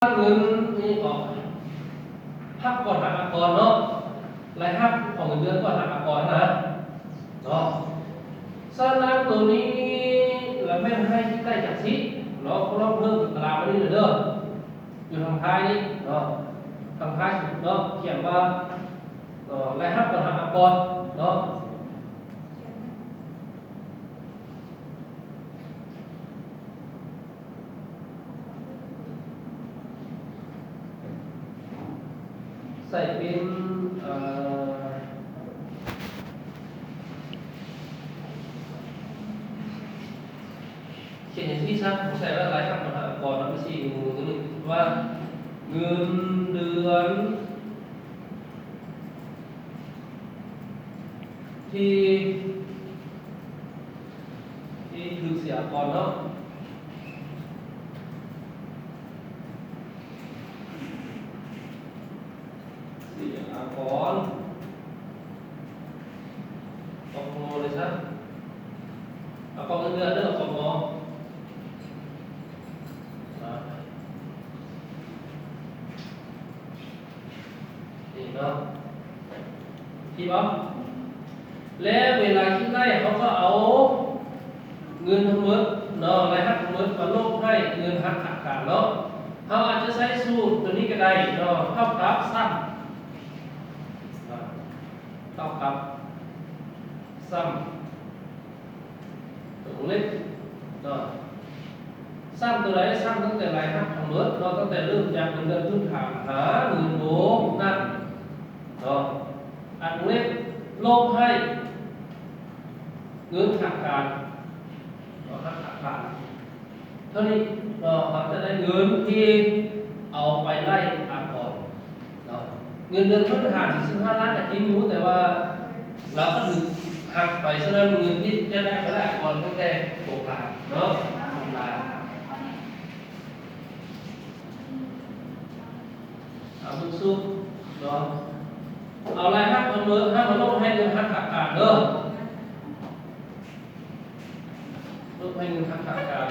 เงินนี่ออกหักก่อนหักอากรเนาะรายหักของเงินเดือนก่อนหักอากรนะเนาะสนามตัวนี้เราไม่ให้ที่ใกล้จากที่เนาะเพราะเราเพิ่มตารางไว้นี่เด้ออยู่ทางท้ายนี่เนาะทางท้ายเนาะเขียนว่ารายหักก่อนหักอากรเนาะใส่เป็นเขียนอย่างที่ชัดผมใส่ว่าอะไรครับก่อนนะไม่ใช่งูตัวนี้ว่าเงินเดือนที่คือเสียก่อนเนาะเสียก่อนตกงอเลยครับเอากองเงินเดือนเด้อเอากองงอนี่เนาะคิดว่าแล้วเวลาคิดได้เขาก็เอาเงินทั้งหมดเนาะรายหักทั้งหมดมาลบให้เงินหักขาดขาดเนาะเขาอาจจะใช้สูตรตัวนี้ก็ได้เนาะเท่ากับซ้ำเท่ากับซ้ำตัวเล็กเนาะซ้ำตัวไหนซ้ำตั้งแต่รายหักทั้งหมดเนาะตั้งแต่เริ่มจากเงินเดือนพื้นฐานหาเงินโบนั่นเนาะอันเล็กลบให้เงินขาดการขาดการเท่านี้เราจะได้เงินที่เอาไปไล่อาก่อนเงินเดือนพื้นฐาน15 ล้านแต่ที่รู้แต่ว่าเราก็ถึงหักไปฉะนั้นเงินที่จะได้ไปได้ก่อนตั้งแต่6 ล้านเนาะ6 ล้านเอาบุญสู้เนาะเอาอะไรหักเอาเงินหักมาลบให้เงินหักขาดการเด้อลบให้เงินหักขาดการ